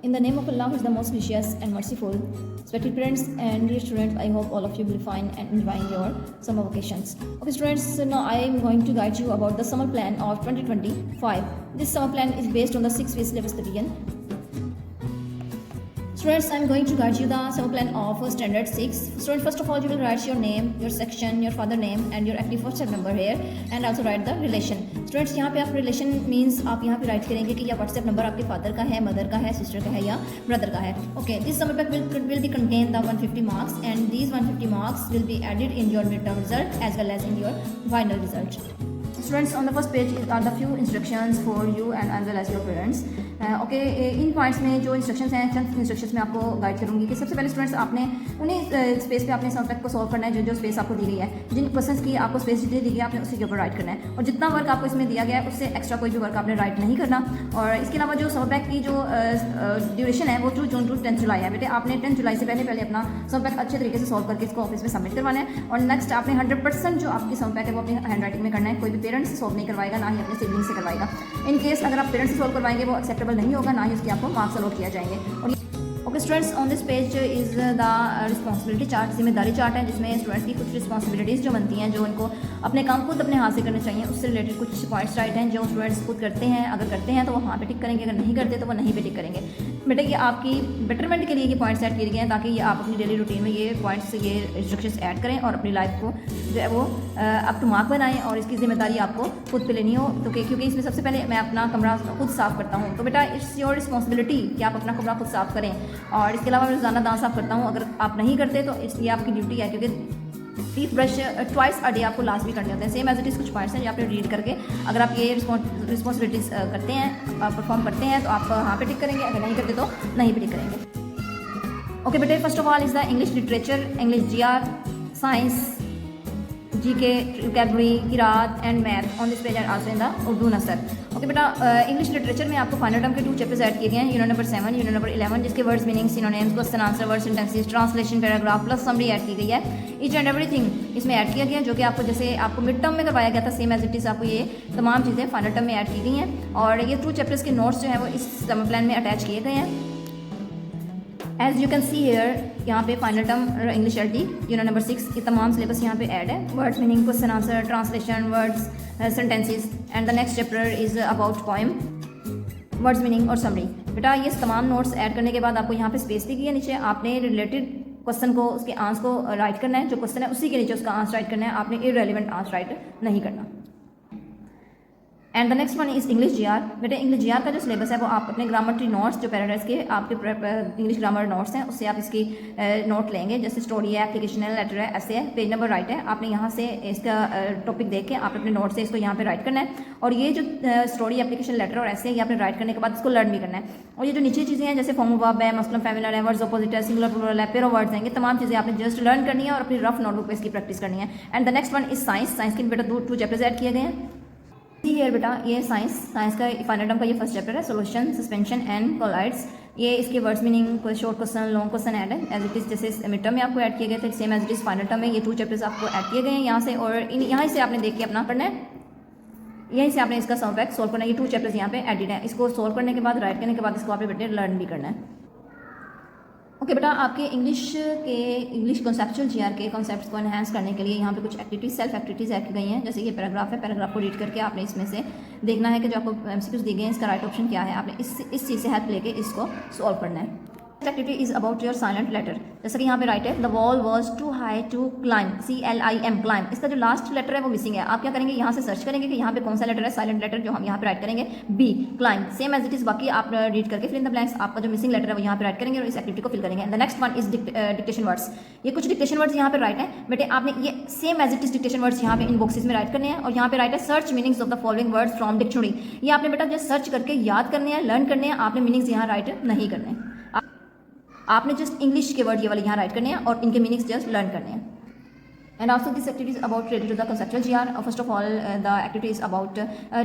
In the name of Allah, who is the most gracious and merciful. Respected parents and dear students, I hope all of you will find and enjoying your summer vacations. Okay students, so now I am going to guide you about the summer plan of 2025. This summer plan is based on the 6-week syllabus revision. Students, I am going to guide you the summer plan of standard 6. Students, first of all, you will write your name, your section, your father name and your active WhatsApp number here, and also write the relation. Students, यहाँ पे आप relation means आप यहाँ पे write करेंगे कि या WhatsApp number आपके father का है, mother का है, sister का है या brother का है. Okay, this summer pack will be contain the 150 marks, and these 150 marks will be added in your midterm result as well as in your final result. Students, on the first page are the few instructions for you and as well as your parents. Okay, in points में जो instructions हैं, चंद instructions मैं आपको guide करूँगी कि सबसे पहले students आपने उन्हीं स्पेस पे अपने सब्जेक्ट को सॉल्व करना है जो स्पेस आपको दी गई है. जिन क्वेश्चंस की आपको स्पेस जितनी दी गई है आपने उसी के ऊपर राइट करना है, और जितना वर्क आपको इसमें दिया गया है उससे एक्स्ट्रा कोई भी वर्क आपने राइट नहीं करना. और इसके अलावा जो सब्जेक्ट की जो ड्यूरेशन है वो 2 जून टू 10 जुलाई है. बेटे आपने 10 जुलाई से पहले अपना सब्जेक्ट अच्छे तरीके से सॉल्व करके इसको ऑफिस में सबमिट करवाना है. और नेक्स्ट आपने 100% जो आपकी सब्जेक्ट है वो अपनी हैंड राइटिंग में करना है. कोई भी पेरेंट्स से सॉल्व नहीं करवाएगा, ना ही अपने सिबलिंग से करवाएगा. इन केस अगर आप पेरेंट्स से सॉल्व करवाएंगे वो एक्सेप्टेबल नहीं होगा, ना ही उसके आपको मार्क्स अलॉट किया जाएंगे. और okay students, on this page is the responsibility chart, जिम्मेदारी चार्ट है, जिसमें स्टूडेंट्स की कुछ रिस्पॉन्सिबिलिटीज़ जो बनती हैं, जो इनको अपने काम खुद अपने हाथ से करने चाहिए, उससे रिलेटेड कुछ पॉइंट्स राइट हैं जो स्टूडेंट्स खुद करते हैं. अगर करते हैं तो वो हाँ पे टिक करेंगे, अगर नहीं करते तो वो नहीं पे टिक करेंगे. बेटा ये आपकी बेटरमेंट के लिए ये पॉइंट्स ऐड किए गए हैं ताकि ये आप अपनी डेली रूटीन में ये पॉइंट्स, ये इंस्ट्रक्शंस ऐड करें और अपनी लाइफ को जो है वो अप टू मार्क बनाएं. और इसकी जिम्मेदारी आपको खुद पे लेनी हो, तो क्योंकि इसमें सबसे पहले मैं अपना कमरा खुद साफ़ करता हूँ. तो बेटा इट्स योर रिस्पॉन्सिबिलिटी कि आप अपना कमरा खुद साफ़ करें. और इसके अलावा मैं रोज़ाना दांत साफ़ करता हूँ. अगर आप नहीं करते तो इसलिए आपकी ड्यूटी है, क्योंकि teeth brush twice a day आपको लास्ट भी करने होते हैं. सेम एज इट इज़ कुछ पॉइंट्स हैं जो आपने रीड करके अगर आप ये रिस्पॉन्सिबिलिटीज़ करते हैं, परफॉर्म करते हैं, तो आप हाँ पे टिक करेंगे, अगर नहीं करते तो नहीं पे टिक करेंगे. ओके बेटे, first of all is the English literature, English GR, science, GK, vocabulary, किरात and math. On this page are also in the Urdu नसर. ओके बेटा, इंग्लिश लिटरेचर में आपको फाइनल टर्म के 2 चैप्टर्स ऐड किए गए हैं. यूनिट नंबर 7, यूनिट नंबर 11, जिसके words, meaning, synonyms, question answer, word sentences, translation, paragraph plus summary add की गई है. ईच एंड एवरीथिंग इसमें ऐड किया गया है, जो कि आपको जैसे आपको मिड टर्म में करवाया गया था, सेम एज इट इज़ आपको ये तमाम चीज़ें फाइनल टर्म में ऐड की गई हैं. और ये 2 चैप्टर्स के नोट्स जो हैं वो इस समर प्लान में अटैच किए गए हैं. As you can see here, यहाँ पे final term English LT unit number 6, ये तमाम सिलेबस यहाँ पे ऐड है. Words, meaning, question answer, translation, words, sentences, and the next chapter is about poem, words, meaning और समरी. बेटा ये तमाम नोट्स ऐड करने के बाद आपको यहाँ पे स्पेस दी गई है. नीचे आपने रिलेटेड क्वेश्चन को, उसके आंसर को राइट करना है. जो क्वेश्चन है उसी के नीचे उसका आंसर राइट करना है. आपने इररेलेवेंट आंसर राइट नहीं करना. And the next one is English GR. बेटे इंग्लिश GR का जो सिलेबस है वो आप अपने ग्रामर ट्री नोट्स, जो पैराडाइज के आपके इंग्लिश ग्रामर नोट्स हैं, उससे आप इसकी नोट लेंगे. जैसे स्टोरी है, एप्लीकेशन है, लेटर है, ऐसे है, पेज नंबर राइट है. आपने यहाँ से इसका टॉपिक देख के आप अपने नोट से इसको यहाँ पे राइट करना है. और ये जो स्टोरी, एप्लीकेशन, लेटर और ऐसे है, ये आपने राइट करने के बाद इसको लर्न भी करना है. और ये जो नीचे चीज़ें हैं, जैसे फॉर्म वर्ब है, मसलन फेमिनर है, वर्ड्स ऑपोजिट है, सिंगुलर प्लूरल है, पेयर ऑफ वर्ड्स हैं, ये तमाम चीज़ें आपने जस्ट लर्न करनी है और अपनी रफ नोटबुक पे इसकी प्रैक्टिस करनी है. And the next one is science. Science के बेटा 2 चैप्टर्स ऐड किए गए हैं. हियर बेटा ये साइंस का फाइनल टर्म का ये फर्स्ट चैप्टर है, सोल्यूशन, सस्पेंशन एंड कोलाइड्स. ये इसके words, meaning, short question, long question add है एज इट इज़. जैसे मिड टर्म में आपको ऐड किए गए थे, same as it is final term में ये 2 चैप्टर्स आपको ऐड किए गए हैं यहाँ से. और यहाँ से आपने देख के अपना पढ़ना है, यहीं से आपने इसका सम फैक्ट सॉल्व करना है. ये 2 चैप्टर्स यहाँ पे एडिड है. इसको सॉल्व करने के बाद, राइट करने के बाद इसको आपने बेटे लर्न भी करना है. ओके बेटा, आपके इंग्लिश कॉन्सेप्चुअल GR के कॉन्सेप्ट्स को एनहांस करने के लिए यहाँ पे कुछ एक्टिविटीज, सेल्फ एक्टिविटीज़ ऐड की गई हैं. जैसे ये पैराग्राफ है, पैराग्राफ को रीड करके आपने इसमें से देखना है कि जो आपको MCQs दी गए हैं इसका राइट ऑप्शन क्या है. आपने इस चीज़ से हेल्प लेके इसको सॉल्व करना है. Activity is about your silent letter. जैसे कि यहाँ पे राइट है, the wall was too high to climb, CLIM, climb. इसका जो लास्ट लेटर है वो मिसिंग है. आप क्या करेंगे, यहाँ से सर्च करेंगे कि यहाँ पे कौन सा लेटर है, साइलेंट लेटर, जो हम यहाँ पे राइट करेंगे B, climb. Same as it is बाकी आप रीड करके फिल इन द ब्लैंक्स, आपका जो मिसिंग लेटर है वो यहाँ पे राइट करेंगे और इस एक्टिविटी को फिल करेंगे. And the next one is dictation words. ये कुछ डिक्टेशन वर्ड्स यहाँ पे राइट है. बेटे आपने ये same as it is dictation words यहाँ पे इन बॉक्सेस में राइट करने हैं. और यहाँ पे राइट है, search meanings of the following words from dictionary. ये आपने बेटा जस्ट सर्च करके याद करने हैं, लर्न करने हैं. आपने मीनिंग्स यहाँ राइट नहीं करने हैं. आपने जस्ट इंग्लिश के वर्ड ये वाले यहाँ राइट करने हैं और इनके मीनिंग्स जस्ट लर्न करने हैं. And also this activity is about related to the conceptual GR. First of all, the activity is about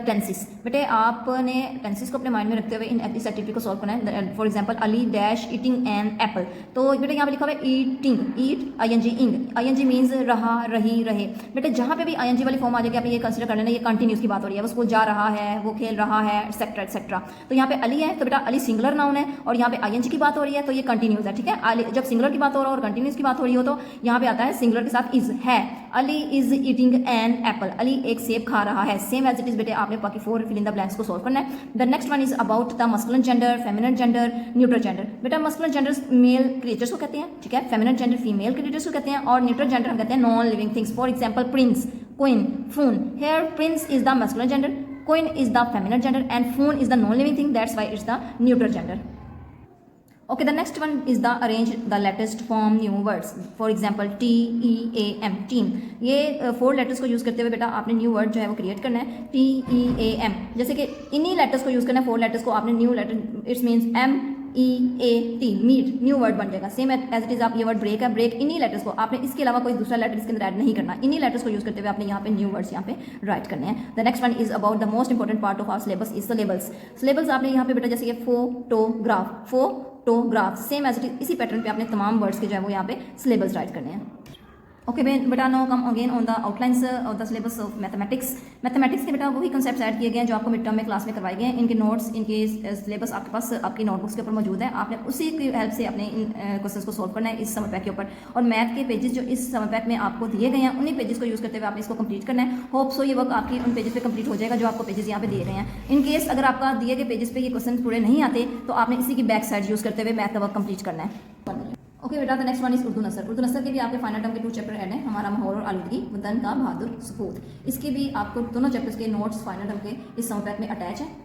tenses. बेटे आपने tenses को अपने माइंड में रखते हुए इन इस एक्टिविटी को सॉल्व करना है. For example Ali dash eating an apple. तो बेटे यहाँ पे लिखा हुआ है ईटिंग, ईट आईएनजी इंग. आईएनजी मीन्स रहा, रही, रहे. बेटे जहाँ पे भी आईएनजी वाली फॉर्म आ जाएगी आपने ये कंसिडर कर लेना, ये कंटिन्यूस की बात हो रही है. वो स्कूल जा रहा है, वो खेल रहा है, एक्सेट्रा एक्सेट्रा. तो यहाँ पे अली है तो बेटा अली सिंगुलर नाउन है और यहाँ पे आईएनजी की बात हो रही है तो ये कंटिन्यूस है. ठीक है, जब सिंगुलर की बात हो रहा है और कंटिन्यूस की बात हो रही हो तो यहाँ पे आता है सिंगुलर के साथ इज है. Ali is eating an apple. Ali एक सेब खा रहा है. सेम एज इट इज बेटे आपने बाकी 4 फिल इन द ब्लैंक्स को सॉल्व करना है. The next one is about the masculine gender, feminine gender, neutral gender. बेटा मस्कुलिन जेंडर मेल क्रिएचर्स को कहते हैं. ठीक है, फेमिनिन जेंडर फीमेल क्रिएचर्स को कहते हैं और न्यूट्रल जेंडर हम कहते हैं non living things. For example Prince, queen, phone. Here Prince is the masculine gender, queen is the feminine gender and phone is the non living thing. That's why it's the neutral gender. Okay, the next one is the arrange the letters to form new words. For example, T E A M, team. ये 4 letters को use करते हुए बेटा आपने new word जो है वो create करना है. T E A M. जैसे कि इन्हीं लेटर्स को यूज़ करना है, 4 लेटर्स को आपने new letter, it's means M E A T, meet, new word बन जाएगा. सेम एज इट इज आप ये वर्ड ब्रेक है, ब्रेक इन्हीं लेटर्स को आपने, इसके अलावा कोई दूसरा लेटर इसके अंदर ऐड नहीं करना. इन्हीं लेटर्स को यूज़ करते हुए आपने यहाँ पे न्यू वर्ड्स यहाँ पे राइट करने हैं. The next one is about the most important part of our syllabus is the labels. Syllables आपने यहाँ पे बेटा जैसे कि photograph, photograph, same as it is इसी पैटर्न पे आपने तमाम वर्ड्स के जो है वो यहाँ पे सिलेबस राइट करने हैं. ओके बेटा, now come again on the outlines of the syllabus of mathematics. Mathematics के बेटा वही कंसेप्ट ऐड किए गए हैं जो आपको मिड टर्म में क्लास में करवाए गए हैं. इनके नोट्स, इनके सिलेबस आपके पास आपकी नोटबुक्स के ऊपर मौजूद है. आपने उसी की हेल्प से अपने इन क्वेश्चंस को सॉल्व करना है इस समर पैक के ऊपर. और मैथ के पेजेस जो इस समर पैक में आपको दिए गए हैं उन्हीं पेजेस को यूज़ करते हुए आपने इसको कंप्लीट करना है. होप सो ये वर्क आपकी उन पेजेस पे कंप्लीट हो जाएगा जो आपको पेजेस यहाँ पे दिए गए हैं. इन केस अगर आपका दिए गए पेजेस पे ये क्वेश्चन पूरे नहीं आते तो आपने इसी की बैक साइड यूज़ करते हुए मैथ का वर्क कंप्लीट करना है. ओके बेटा, the next one is Urdu नसर. उर्दू नसर के भी आपके फाइनल टर्म के 2 चैप्टर ऐड हैं. हमारा माहौल और आलूदगी, वतन का बहादुर सपूत. इसके भी आपको दोनों चैप्टर्स के नोट्स फाइनल टर्म के इस समर पैक में अटैच है.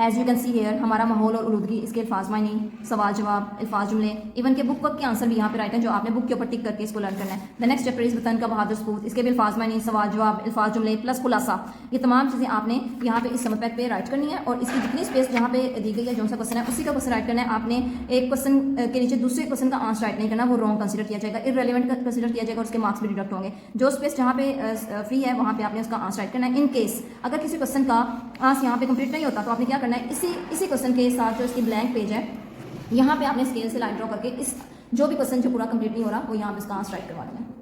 As you can see here हमारा माहौल और आलूदगी, इसके अल्फाज मायनी, सवाल जवाब, अल्फाज जुमले, इवन के बुक वर्क के आंसर भी यहाँ पे राइट हैं जो आपने बुक के ऊपर टिक करके इसको लर्न करना है. द नेक्स्ट चैप्टर इज वतन का बहादुर सपूत. इसके भी अल्फाज मायनी, सवाल जवाब, अल्फाज जुमले प्लस खुलासा, ये तमाम चीज़ें आपने यहाँ पे इस समर पैक पे राइट करनी है. और इसकी जितनी स्पेस जहाँ पे दी गई है जो सा क्वेश्चन है उसी का क्वेश्चन राइट करना है. आपने एक क्वेश्चन के नीचे दूसरे क्वेश्चन का आंसर राइट नहीं करना, वो रॉन्ग कंसिडर किया जाएगा, इररेलेवेंट कंसिडर किया जाएगा और उसके मार्क्स भी डिडक्ट होंगे. जो स्पेस जहाँ पे फ्री है वहाँ पे आपने उसका आंसर राइट करना है. इन केस अगर किसी क्वेश्चन का आंसर यहाँ पे कंप्लीट नहीं होता तो आपने क्या करना है, इसी क्वेश्चन के साथ जो इसकी ब्लैंक पेज है यहाँ पे आपने स्केल से लाइन ड्रॉ करके इस जो भी क्वेश्चन जो पूरा कंप्लीट नहीं हो रहा वो यहाँ पे इसका आंसर राइट करवा देना है.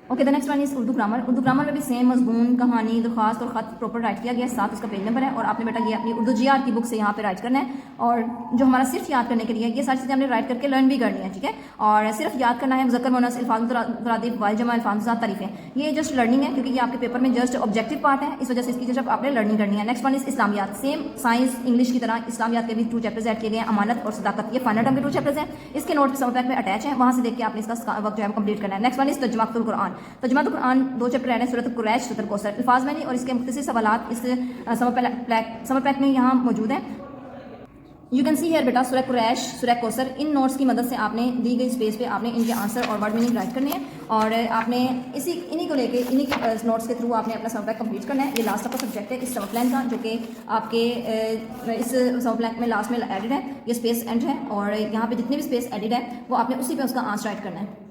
Okay, the next one is Urdu grammar. Urdu grammar में भी सेम मजमून, कहानी, दरख्वास्त और ख़त प्रॉपर राइट किया गया है. साथ उसका पेज नंबर है और आपने बेटा ये अपनी उर्दू जीआर की बुक से यहाँ पे राइट करना है. और जो हमारा सिर्फ याद करने के लिए ये सारी चीज़ें हमने राइट करके लर्न भी करनी है. ठीक है, और सिर्फ याद करना है. मुज़क्कर मुअन्नस, अल्फाज़ मुतरादिफ, वाहिद जमा, अल्फाज़ ज़ात, तारीफ़ें, ये जस्ट लर्निंग है क्योंकि ये आपके पेपर में जस्ट ऑब्जेक्टिव पार्ट है. इस वजह से इसकी जस्ट आपने लर्निंग करनी है. नेक्स्ट वन इज इस्लामियात. सेम साइंस इंग्लिश की तरह इस्लामियात के भी 2 चैप्टर्स ऐड किए गए हैं, अमानत और सदाकत. ये फाइनल टर्म के 2 चैप्टर्स हैं. इसके नोट समर पैक में अटैच है, वहाँ से देख के आपने इसका वर्क जो है कंप्लीट करना है. नेक्स्ट वन इज तर्जुमातुल कुरान. तर्जुमातुल कुरान 2 चैप्टर है, सूरत कुरैश, सूरत कौसर. अल्फाज मैनी और इसके मुख्तसर सवालात इस समर पैक में यहाँ मौजूद है. यू कैन सी हियर बेटा सूरह कुरैश, सूरह कौसर. इन नोट्स की मदद से आपने दी गई स्पेस पे आपने इनके आंसर और वर्ड मीनिंग राइट करने हैं और आपने इन्हीं को लेके इन्हीं के नोट्स के थ्रू आपने अपना समर पैक कंप्लीट करना है. ये लास्ट आपका सब्जेक्ट है इस समर प्लान का जो कि आपके इस समर प्लान में लास्ट में एडिड है. ये स्पेस एंड है और यहाँ पे जितनी भी स्पेस एडिड है वो आपने उसी पे उसका आंसर राइट करना है.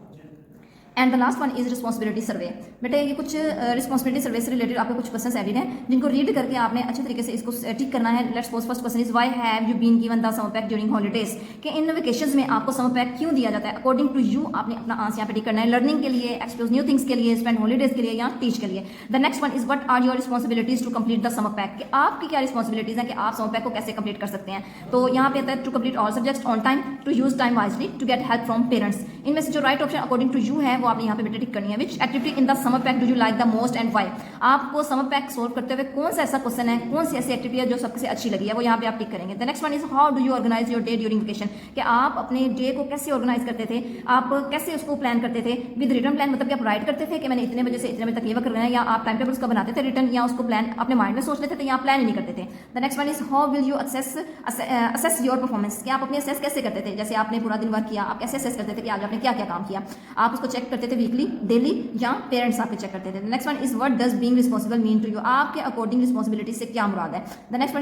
And the last one is responsibility survey. बेटे ये कुछ रिस्पॉन्सिबिलिटी सर्वे से रिलेटेड आपके कुछ क्वेश्चंस एडिड हैं जिनको रीड करके आपने अच्छे तरीके से इसको टिक करना है. Let's suppose first question is why have you been given the summer pack during holidays. कि इन वेकेशंस में आपको समर पैक क्यों दिया जाता है अकॉर्डिंग टू यू. आपने अपना आंसर यहाँ पे टिक करना है. लर्निंग के लिए, एक्सप्लोर न्यू थिंग्स के लिए, स्पेंड हॉलीडेज के लिए या टीच के लिए. The next one is what are your responsibilities to complete the summer pack. कि आपकी क्या रिस्पॉन्सिबिलिटीज हैं कि आप समर पैक को कैसे कंप्लीट कर सकते हैं. तो यहाँ पे आता है to complete all subjects on time, to use time wisely, to get help from parents. इनमें से जो right option according to you है वो आपने यहाँ पे बेटे टिक करनी है. Which activity in the summer pack do you like the most and why? आपको समर पैक सोल्व करते हुए कौन सा ऐसा क्वेश्चन है, कौन सी ऐसी एक्टिविटी है जो सबसे अच्छी लगी है, वो यहाँ पे आप टिक करेंगे. The next one is how do you organise your day during vacation. कि आप अपने डे को कैसे ऑर्गेनाइज करते थे, आप कैसे उसको प्लान करते थे. विद रिटर्न प्लान मतलब कि आप राइट करते थे कि मैंने इतने बजे से इतने बजे तक ये वर्क करना है, या आप टाइम टेबल उसका बनाते थे रिटर्न, या उसको प्लान अपने माइंड में सोच लेते थे या प्लान ही नहीं करते थे. The next one is how will you assess your performance. कि आप अपने असेस कैसे करते थे. जैसे आपने पूरा दिन वर्क किया, आप कैसे असेस करते थे कि आज आपने क्या क्या काम किया. आप उसको चेक करते थे वीकली, डेली या पेरेंट्स आपके चेक करते थे. Next one is what does being responsible mean to you. आपके अकॉर्डिंग रिस्पॉन्सिबिलिटी से क्या मुराद है. The next